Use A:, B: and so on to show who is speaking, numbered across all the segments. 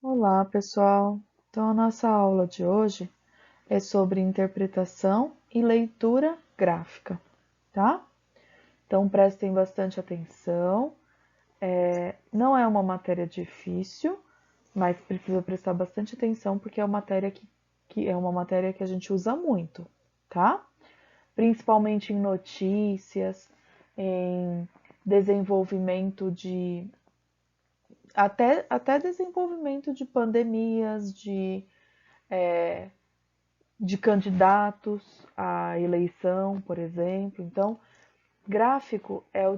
A: Olá, pessoal! Então, a nossa aula de hoje é sobre interpretação e leitura gráfica, tá? Então, prestem bastante atenção. Não é uma matéria difícil, mas precisa prestar bastante atenção porque é uma matéria que é uma matéria que a gente usa muito, tá? Principalmente em notícias, em desenvolvimento até desenvolvimento de pandemias, de candidatos à eleição, por exemplo. Então, gráfico é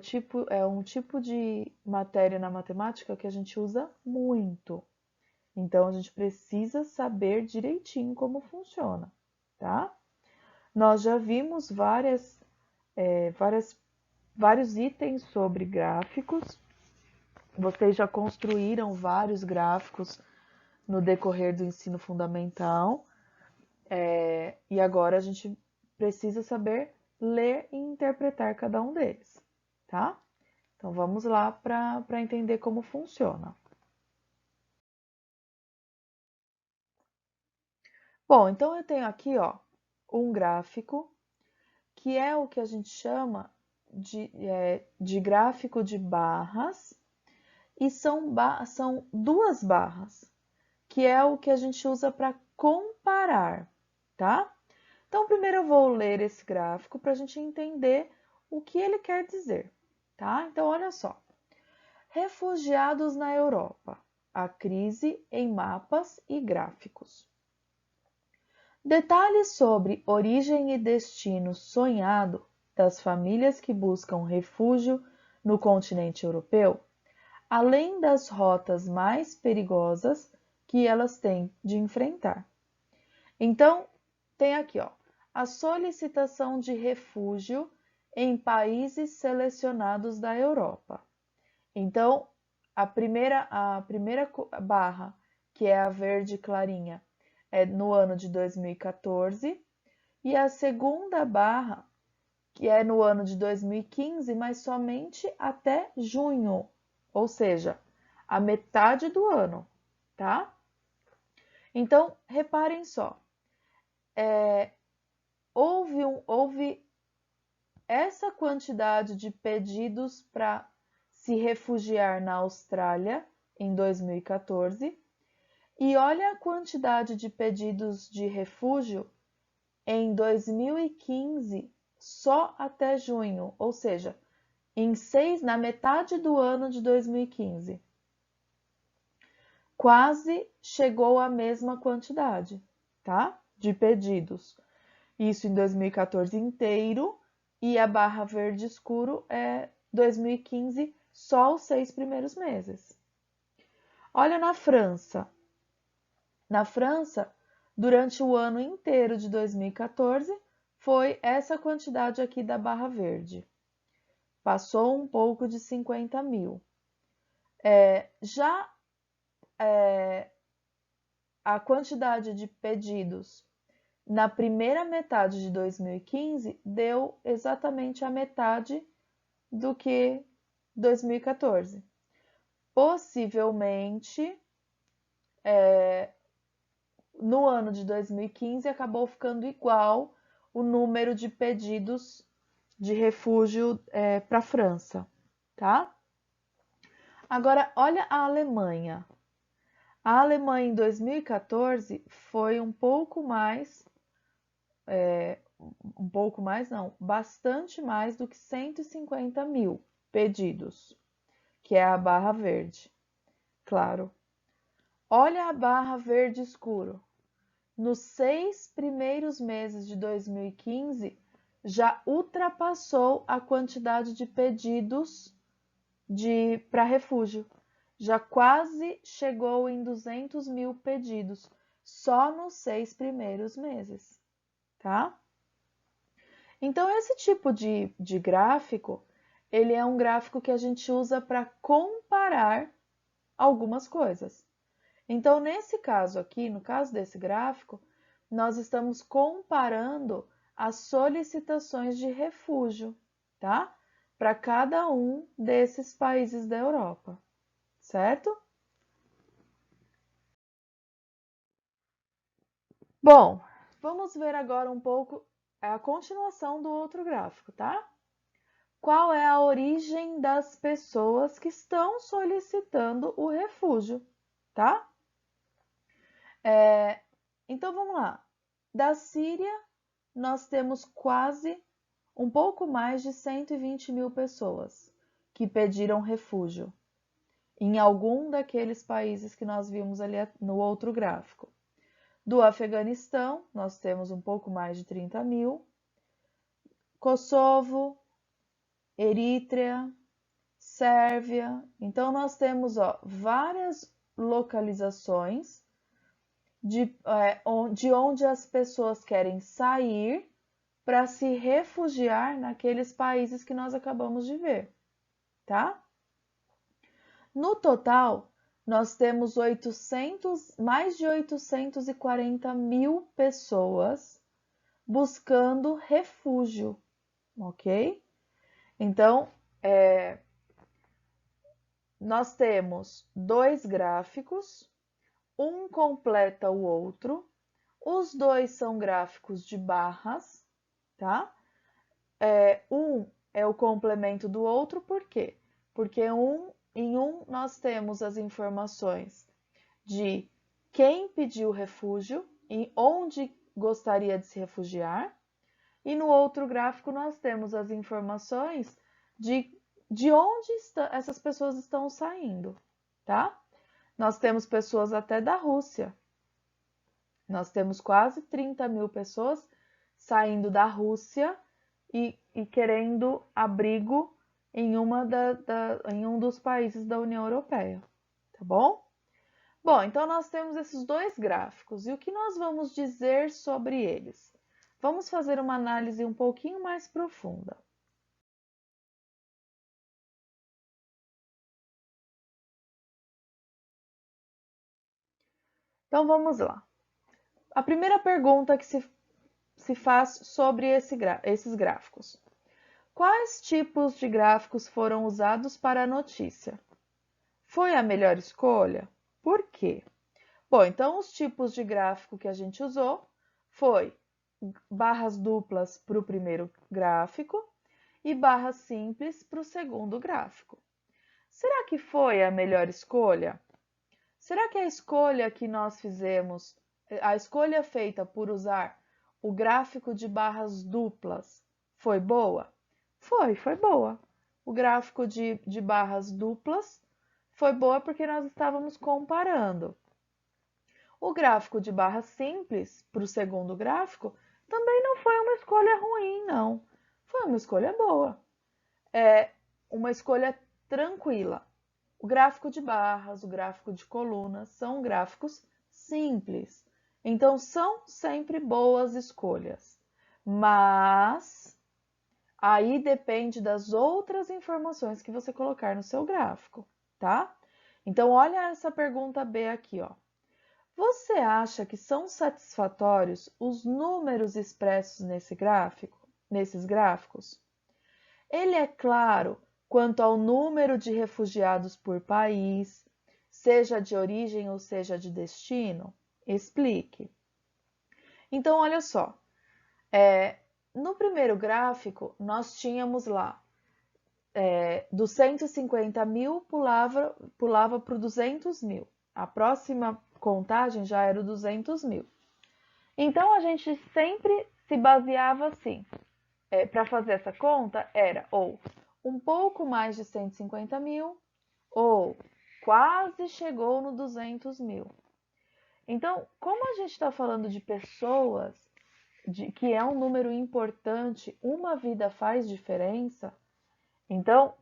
A: um tipo de matéria na matemática que a gente usa muito. Então, a gente precisa saber direitinho como funciona, tá? Nós já vimos vários itens sobre gráficos. Vocês já construíram vários gráficos no decorrer do ensino fundamental. E agora a gente precisa saber ler e interpretar cada um deles, tá? Então vamos lá para entender como funciona. Bom, então eu tenho aqui, ó, um gráfico que é o que a gente chama de gráfico de barras, e são duas barras, que é o que a gente usa para comparar, tá? Então, primeiro eu vou ler esse gráfico para a gente entender o que ele quer dizer, tá? Então, olha só. Refugiados na Europa. A crise em mapas e gráficos. Detalhes sobre origem e destino sonhado das famílias que buscam refúgio no continente europeu, além das rotas mais perigosas que elas têm de enfrentar. Então, tem aqui, ó, a solicitação de refúgio em países selecionados da Europa. Então, a primeira barra, que é a verde clarinha, é no ano de 2014, e a segunda barra, que é no ano de 2015, mas somente até junho, ou seja, a metade do ano, tá? Então, reparem só, houve essa quantidade de pedidos para se refugiar na Austrália em 2014 e olha a quantidade de pedidos de refúgio em 2015 só até junho, ou seja, na metade do ano de 2015. Quase chegou a mesma quantidade, tá? De pedidos. Isso em 2014 inteiro, e a barra verde escuro é 2015, só os 6 primeiros meses. Olha na França. Na França, durante o ano inteiro de 2014, foi essa quantidade aqui da barra verde. Passou um pouco de 50 mil. Já a quantidade de pedidos na primeira metade de 2015 deu exatamente a metade do que 2014. Possivelmente, no ano de 2015 acabou ficando igual o número de pedidos de refúgio para a França, tá? Agora, olha a Alemanha. A Alemanha em 2014 foi bastante mais do que 150 mil pedidos, que é a barra verde. Claro. Olha a barra verde escuro. Nos 6 primeiros meses de 2015, já ultrapassou a quantidade de pedidos para refúgio. Já quase chegou em 200 mil pedidos, só nos 6 primeiros meses, tá? Então, esse tipo de gráfico, ele é um gráfico que a gente usa para comparar algumas coisas. Então, nesse caso aqui, no caso desse gráfico, nós estamos comparando as solicitações de refúgio, tá? Para cada um desses países da Europa, certo? Bom, vamos ver agora um pouco a continuação do outro gráfico, tá? Qual é a origem das pessoas que estão solicitando o refúgio, tá? Então vamos lá. Da Síria, nós temos quase um pouco mais de 120 mil pessoas que pediram refúgio em algum daqueles países que nós vimos ali no outro gráfico. Do Afeganistão, nós temos um pouco mais de 30 mil. Kosovo, Eritreia, Sérvia. Então, nós temos várias localizações de onde as pessoas querem sair para se refugiar naqueles países que nós acabamos de ver, tá? No total, nós temos mais de 840 mil pessoas buscando refúgio, ok? Então, nós temos dois gráficos, um completa o outro, os dois são gráficos de barras, tá? Um é o complemento do outro, por quê? Porque em um nós temos as informações de quem pediu refúgio e onde gostaria de se refugiar, e no outro gráfico nós temos as informações de onde essas pessoas estão saindo, tá? Nós temos pessoas até da Rússia. Nós temos quase 30 mil pessoas saindo da Rússia e querendo abrigo em um dos países da União Europeia, tá bom? Bom, então nós temos esses dois gráficos e o que nós vamos dizer sobre eles? Vamos fazer uma análise um pouquinho mais profunda. Então vamos lá. A primeira pergunta que se faz sobre esses gráficos. Quais tipos de gráficos foram usados para a notícia? Foi a melhor escolha? Por quê? Bom, então os tipos de gráfico que a gente usou foi barras duplas para o primeiro gráfico e barras simples para o segundo gráfico. Será que foi a melhor escolha? Será que a escolha que nós fizemos, a escolha feita por usar o gráfico de barras duplas, foi boa? Foi boa. O gráfico de barras duplas foi boa porque nós estávamos comparando. O gráfico de barras simples para o segundo gráfico também não foi uma escolha ruim, não. Foi uma escolha boa. É uma escolha tranquila. O gráfico de barras, o gráfico de colunas são gráficos simples. Então, são sempre boas escolhas. Mas aí depende das outras informações que você colocar no seu gráfico, tá? Então, olha essa pergunta B aqui, ó. Você acha que são satisfatórios os números expressos nesses gráficos? Ele é claro quanto ao número de refugiados por país, seja de origem ou seja de destino? Explique. Então, olha só. No primeiro gráfico, nós tínhamos lá dos 150 mil pulava para o 200 mil. A próxima contagem já era o 200 mil. Então, a gente sempre se baseava assim. Para fazer essa conta, era ou um pouco mais de 150 mil ou quase chegou no 200 mil. Então, como a gente está falando de pessoas, que é um número importante, uma vida faz diferença, então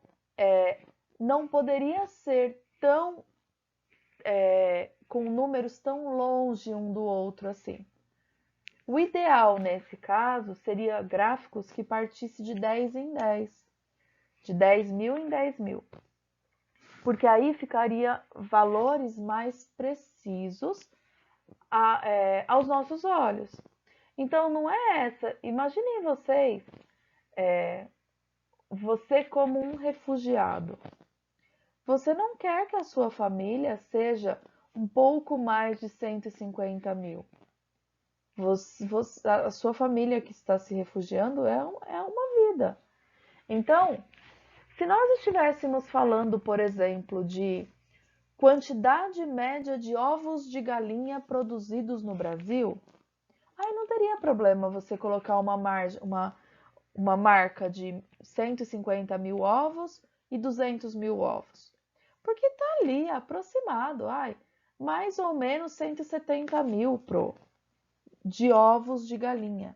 A: não poderia ser com números tão longe um do outro assim. O ideal nesse caso seria gráficos que partissem de 10 em 10, de 10 mil em 10 mil, porque aí ficaria valores mais precisos aos nossos olhos. Então não é essa. Imaginem vocês, você como um refugiado. Você não quer que a sua família seja um pouco mais de 150 mil. A sua família que está se refugiando é uma vida. Então, se nós estivéssemos falando, por exemplo, de quantidade média de ovos de galinha produzidos no Brasil, aí não teria problema você colocar uma marca de 150 mil ovos e 200 mil ovos. Porque tá ali aproximado, mais ou menos 170 mil de ovos de galinha.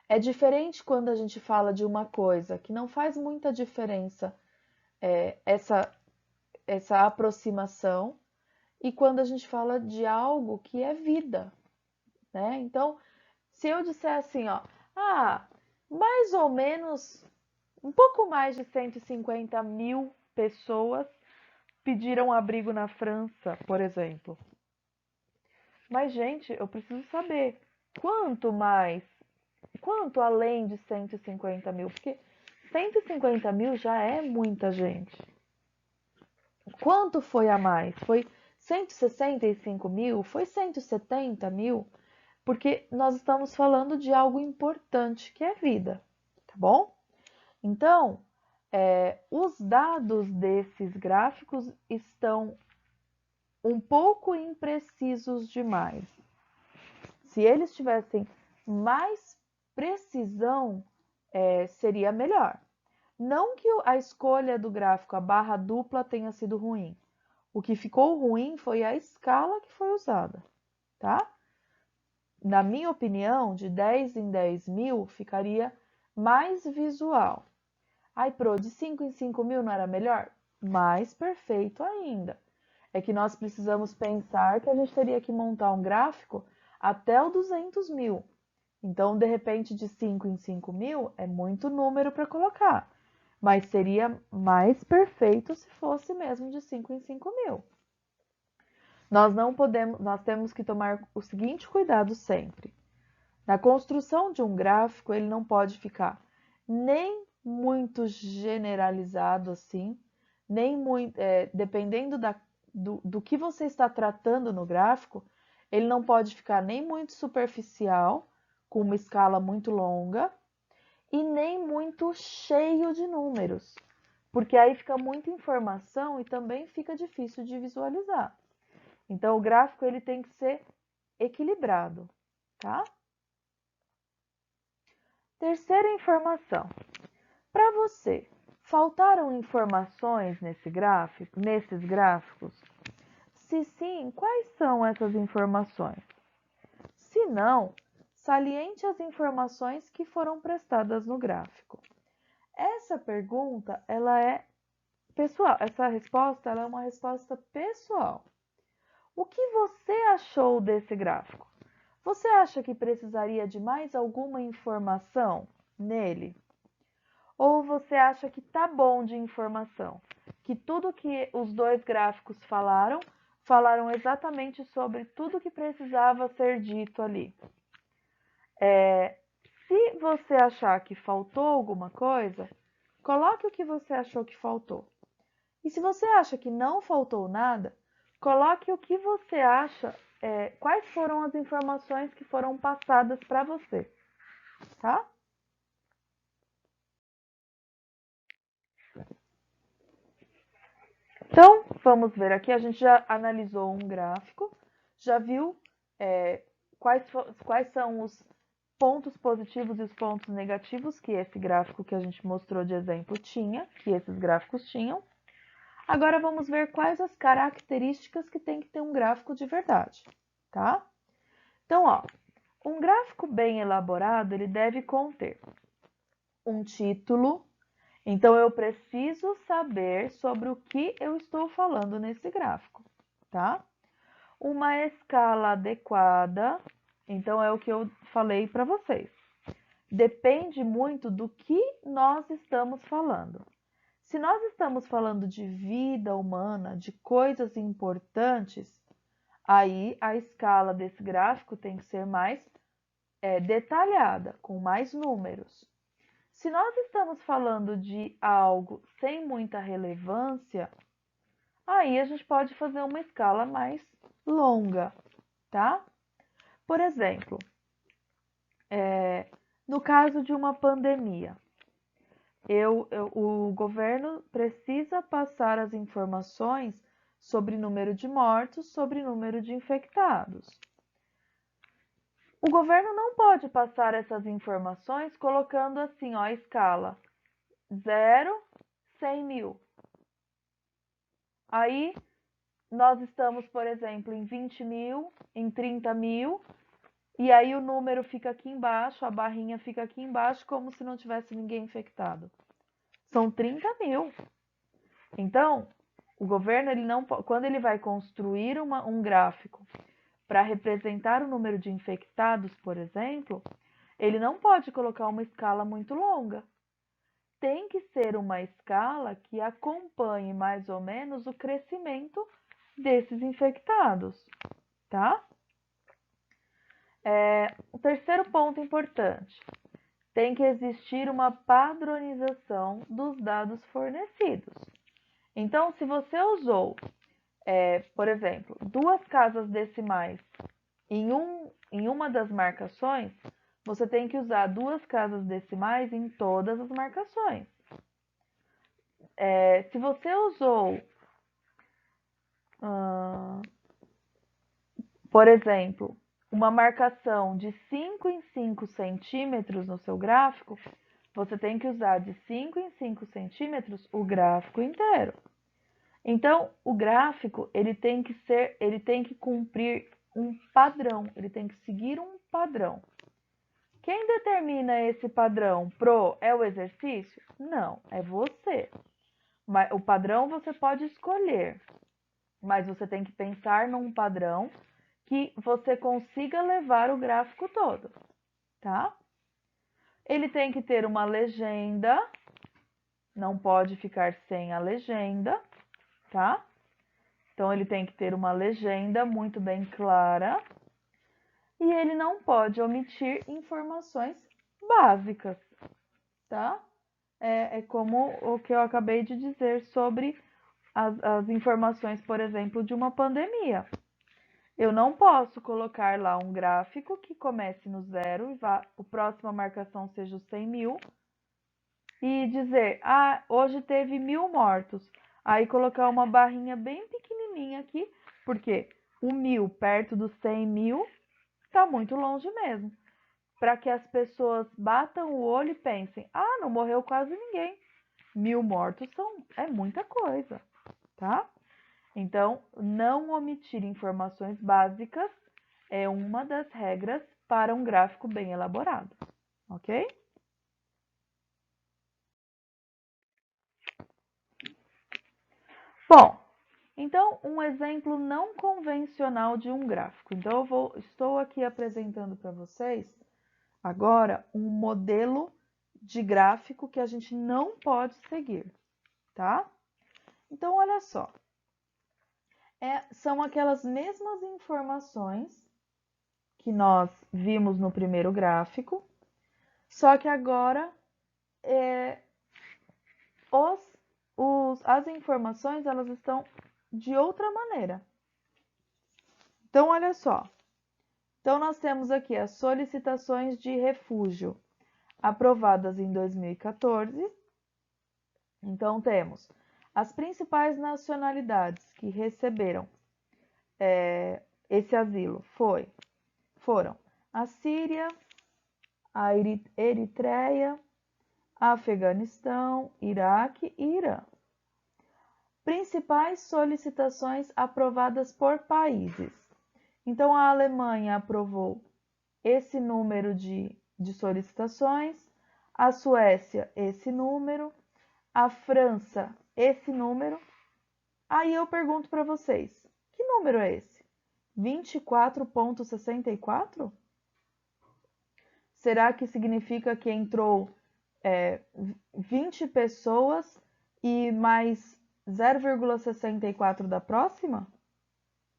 A: É diferente quando a gente fala de uma coisa que não faz muita diferença essa aproximação e quando a gente fala de algo que é vida, né? Então, se eu disser assim, ó, mais ou menos um pouco mais de 150 mil pessoas pediram abrigo na França, por exemplo. Mas, gente, eu preciso saber quanto mais, quanto além de 150 mil, porque 150 mil já é muita gente. Quanto foi a mais? Foi 165 mil? Foi 170 mil? Porque nós estamos falando de algo importante, que é vida, tá bom? Então, os dados desses gráficos estão um pouco imprecisos demais. Se eles tivessem mais precisão, seria melhor. Não que a escolha do gráfico, a barra dupla, tenha sido ruim. O que ficou ruim foi a escala que foi usada, tá? Na minha opinião, de 10 em 10 mil ficaria mais visual. Ai, de 5 em 5 mil não era melhor? Mais perfeito ainda. É que nós precisamos pensar que a gente teria que montar um gráfico até o 200 mil. Então, de repente, de 5 em 5 mil é muito número para colocar. Mas seria mais perfeito se fosse mesmo de 5 em 5 mil. Nós temos que tomar o seguinte cuidado sempre. Na construção de um gráfico, ele não pode ficar nem muito generalizado assim, nem muito, dependendo do que você está tratando no gráfico, ele não pode ficar nem muito superficial, com uma escala muito longa, e nem muito cheio de números, porque aí fica muita informação e também fica difícil de visualizar. Então, o gráfico ele tem que ser equilibrado, tá? Terceira informação. Para você, faltaram informações nesses gráficos? Se sim, quais são essas informações? Se não, saliente as informações que foram prestadas no gráfico. Essa pergunta, ela é pessoal. Essa resposta, ela é uma resposta pessoal. O que você achou desse gráfico? Você acha que precisaria de mais alguma informação nele? Ou você acha que tá bom de informação? Que tudo que os dois gráficos falaram exatamente sobre tudo que precisava ser dito ali. Se você achar que faltou alguma coisa, coloque o que você achou que faltou. E se você acha que não faltou nada, coloque o que você acha, quais foram as informações que foram passadas para você, tá? Então, vamos ver aqui, a gente já analisou um gráfico, já viu quais são os pontos positivos e os pontos negativos que esse gráfico que a gente mostrou de exemplo tinha, que esses gráficos tinham. Agora vamos ver quais as características que tem que ter um gráfico de verdade, tá? Então, ó, um gráfico bem elaborado, ele deve conter um título. Então, eu preciso saber sobre o que eu estou falando nesse gráfico, tá? Uma escala adequada, então é o que eu falei para vocês. Depende muito do que nós estamos falando. Se nós estamos falando de vida humana, de coisas importantes, aí a escala desse gráfico tem que ser mais detalhada, com mais números. Se nós estamos falando de algo sem muita relevância, aí a gente pode fazer uma escala mais longa, tá? Por exemplo, no caso de uma pandemia, o governo precisa passar as informações sobre número de mortos, sobre número de infectados. O governo não pode passar essas informações colocando assim, ó, a escala 0, 100 mil. Aí, nós estamos, por exemplo, em 20 mil, em 30 mil, e aí o número fica aqui embaixo, a barrinha fica aqui embaixo, como se não tivesse ninguém infectado. São 30 mil. Então, o governo, ele não, quando ele vai construir um gráfico para representar o número de infectados, por exemplo, ele não pode colocar uma escala muito longa. Tem que ser uma escala que acompanhe mais ou menos o crescimento desses infectados, tá? O terceiro ponto importante, tem que existir uma padronização dos dados fornecidos. Então, se você usou, por exemplo, 2 casas decimais em uma das marcações, você tem que usar 2 casas decimais em todas as marcações. Se você usou, por exemplo, uma marcação de 5 em 5 centímetros no seu gráfico, você tem que usar de 5 em 5 centímetros o gráfico inteiro. Então, o gráfico, ele tem que cumprir um padrão, ele tem que seguir um padrão. Quem determina esse padrão? É o exercício? Não, é você. Mas o padrão você pode escolher, mas você tem que pensar num padrão que você consiga levar o gráfico todo, tá? Ele tem que ter uma legenda, não pode ficar sem a legenda, tá? Então, ele tem que ter uma legenda muito bem clara e ele não pode omitir informações básicas, tá? É como o que eu acabei de dizer sobre as informações, por exemplo, de uma pandemia. Eu não posso colocar lá um gráfico que comece no 0 e a próxima marcação seja os 100 mil e dizer, hoje teve 1.000 mortos. Aí colocar uma barrinha bem pequenininha aqui, porque o 1.000 perto dos 100 mil está muito longe mesmo. Para que as pessoas batam o olho e pensem, não morreu quase ninguém. 1.000 mortos é muita coisa, tá? Então, não omitir informações básicas é uma das regras para um gráfico bem elaborado, ok? Bom, então um exemplo não convencional de um gráfico. Então, estou aqui apresentando para vocês agora um modelo de gráfico que a gente não pode seguir, tá? Então, olha só. São aquelas mesmas informações que nós vimos no primeiro gráfico, só que agora as informações elas estão de outra maneira. Então, olha só. Então, nós temos aqui as solicitações de refúgio aprovadas em 2014. Então, temos as principais nacionalidades que receberam esse asilo foram a Síria, a Eritreia, Afeganistão, Iraque e Irã. Principais solicitações aprovadas por países. Então, a Alemanha aprovou esse número de solicitações, a Suécia, esse número, a França, esse número. Aí eu pergunto para vocês, que número é esse? 24,64? Será que significa que entrou 20 pessoas e mais 0,64 da próxima?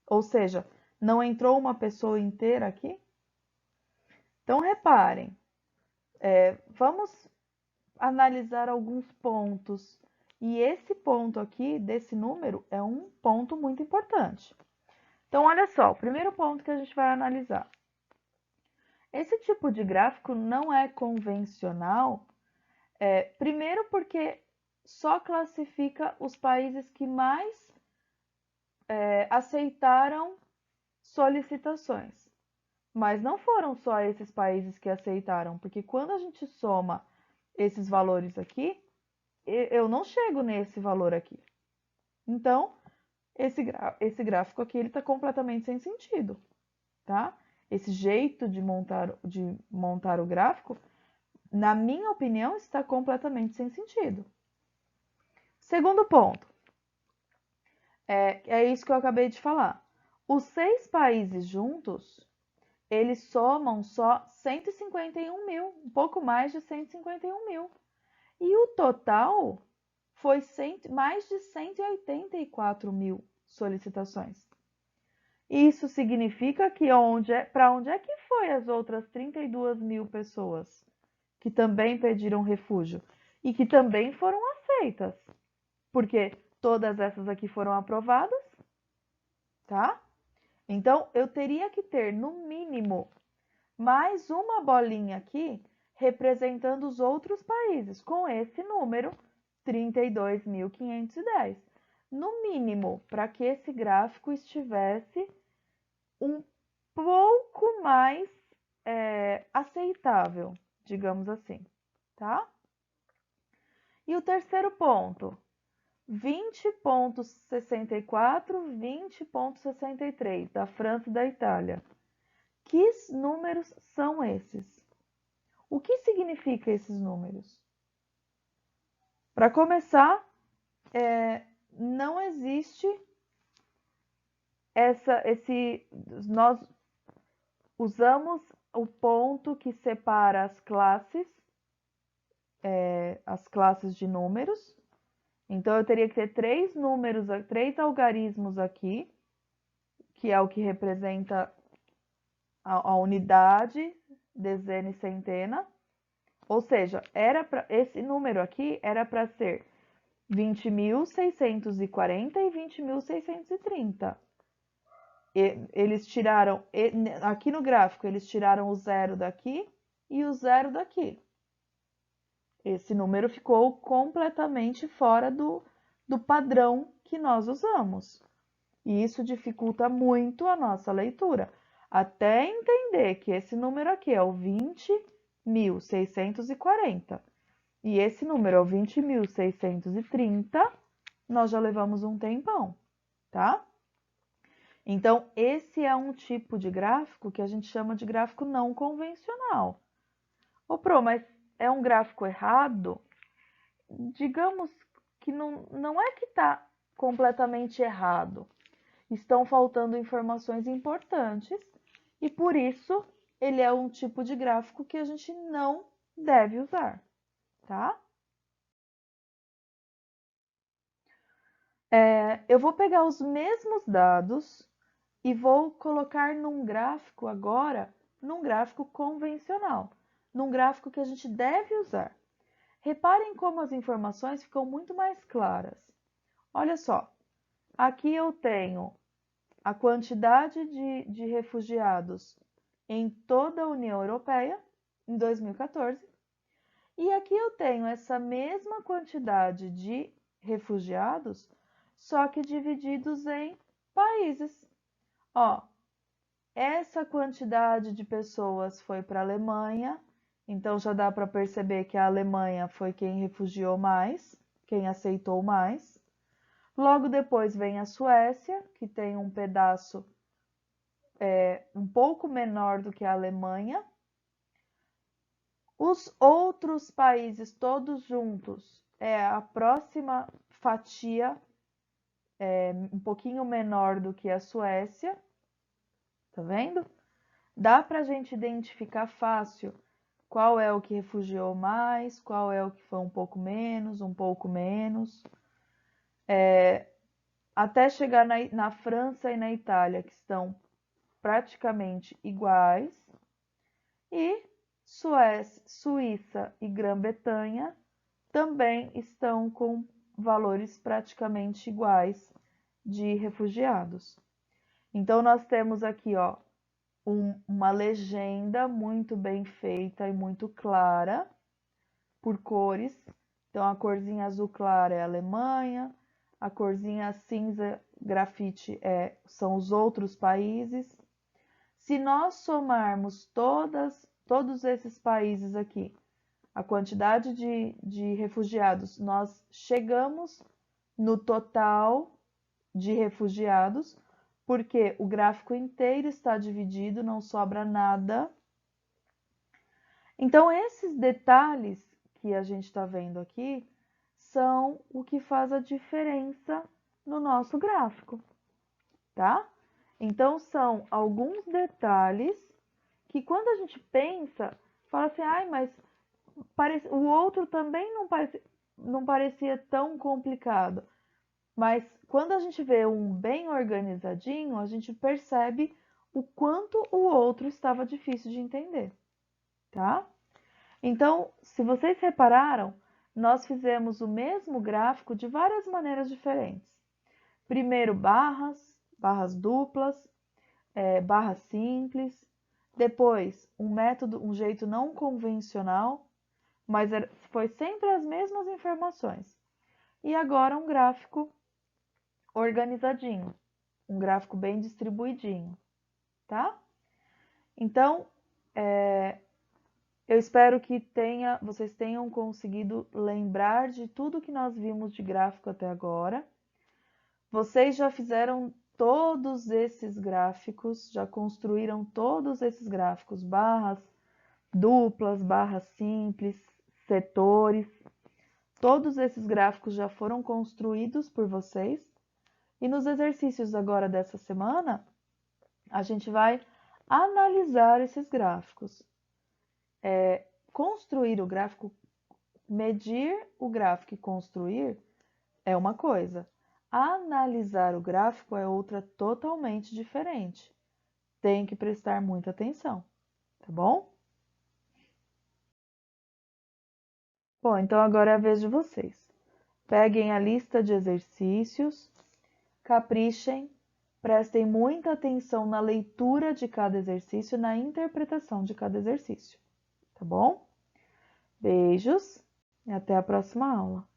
A: Ou seja, não entrou uma pessoa inteira aqui? Então, reparem, vamos analisar alguns pontos. E esse ponto aqui, desse número, é um ponto muito importante. Então, olha só, o primeiro ponto que a gente vai analisar. Esse tipo de gráfico não é convencional, primeiro porque só classifica os países que mais aceitaram solicitações. Mas não foram só esses países que aceitaram, porque quando a gente soma esses valores aqui, eu não chego nesse valor aqui. Então, esse gráfico aqui está completamente sem sentido, tá? Esse jeito de montar o gráfico, na minha opinião, está completamente sem sentido. Segundo ponto, é isso que eu acabei de falar. Os 6 países juntos, eles somam só 151 mil, um pouco mais de 151 mil. E o total foi mais de 184 mil solicitações. Isso significa que para onde é que foi as outras 32 mil pessoas que também pediram refúgio e que também foram aceitas? Porque todas essas aqui foram aprovadas, tá? Então, eu teria que ter, no mínimo, mais uma bolinha aqui representando os outros países, com esse número, 32.510. No mínimo, para que esse gráfico estivesse um pouco mais aceitável, digamos assim, tá? E o terceiro ponto, 20,64, 20,63, da França e da Itália. Que números são esses? O que significa esses números? Para começar, não existe nós usamos o ponto que separa as classes de números. Então, eu teria que ter 3 números, 3 algarismos aqui, que é o que representa a unidade, dezena e centena. Ou seja, esse número aqui era para ser 20.640 e 20.630. Eles tiraram, aqui no gráfico, eles tiraram o zero daqui e o zero daqui. Esse número ficou completamente fora do padrão que nós usamos. E isso dificulta muito a nossa leitura. Até entender que esse número aqui é o 20.640 e esse número é o 20.630, nós já levamos um tempão, tá? Então, esse é um tipo de gráfico que a gente chama de gráfico não convencional. Ô, Pro, mas é um gráfico errado? Digamos que não é que está completamente errado. Estão faltando informações importantes e, por isso, ele é um tipo de gráfico que a gente não deve usar, tá? Eu vou pegar os mesmos dados e vou colocar num gráfico agora, num gráfico convencional, num gráfico que a gente deve usar. Reparem como as informações ficam muito mais claras. Olha só, aqui eu tenho a quantidade de refugiados em toda a União Europeia em 2014, e aqui eu tenho essa mesma quantidade de refugiados, só que divididos em países. Ó, essa quantidade de pessoas foi para a Alemanha, então já dá para perceber que a Alemanha foi quem refugiou mais, quem aceitou mais. Logo depois vem a Suécia, que tem um pedaço um pouco menor do que a Alemanha. Os outros países todos juntos é a próxima fatia, um pouquinho menor do que a Suécia. Tá vendo? Dá para a gente identificar fácil qual é o que refugiou mais, qual é o que foi um pouco menos, um pouco menos. Até chegar na França e na Itália, que estão praticamente iguais. E Suíça e Grã-Bretanha também estão com valores praticamente iguais de refugiados. Então, nós temos aqui, ó, uma legenda muito bem feita e muito clara, por cores. Então, a corzinha azul clara é a Alemanha, a corzinha cinza grafite são os outros países. Se nós somarmos todos esses países aqui, a quantidade de refugiados, nós chegamos no total de refugiados, porque o gráfico inteiro está dividido, não sobra nada. Então, esses detalhes que a gente está vendo aqui são o que faz a diferença no nosso gráfico, tá? Então, são alguns detalhes que quando a gente pensa, fala assim, ai, mas o outro também não parecia tão complicado. Mas quando a gente vê um bem organizadinho, a gente percebe o quanto o outro estava difícil de entender, tá? Então, se vocês repararam, nós fizemos o mesmo gráfico de várias maneiras diferentes. Primeiro barras duplas, barra simples, depois um jeito não convencional, mas foi sempre as mesmas informações. E agora um gráfico organizadinho, um gráfico bem distribuidinho, tá? Então, eu espero que vocês tenham conseguido lembrar de tudo que nós vimos de gráfico até agora. Vocês já fizeram todos esses gráficos, já construíram todos esses gráficos, barras duplas, barras simples, setores. Todos esses gráficos já foram construídos por vocês. E nos exercícios agora dessa semana, a gente vai analisar esses gráficos. Construir o gráfico, medir o gráfico e construir é uma coisa. Analisar o gráfico é outra totalmente diferente. Tem que prestar muita atenção, tá bom? Bom, então agora é a vez de vocês. Peguem a lista de exercícios, caprichem, prestem muita atenção na leitura de cada exercício e na interpretação de cada exercício, tá bom? Beijos e até a próxima aula.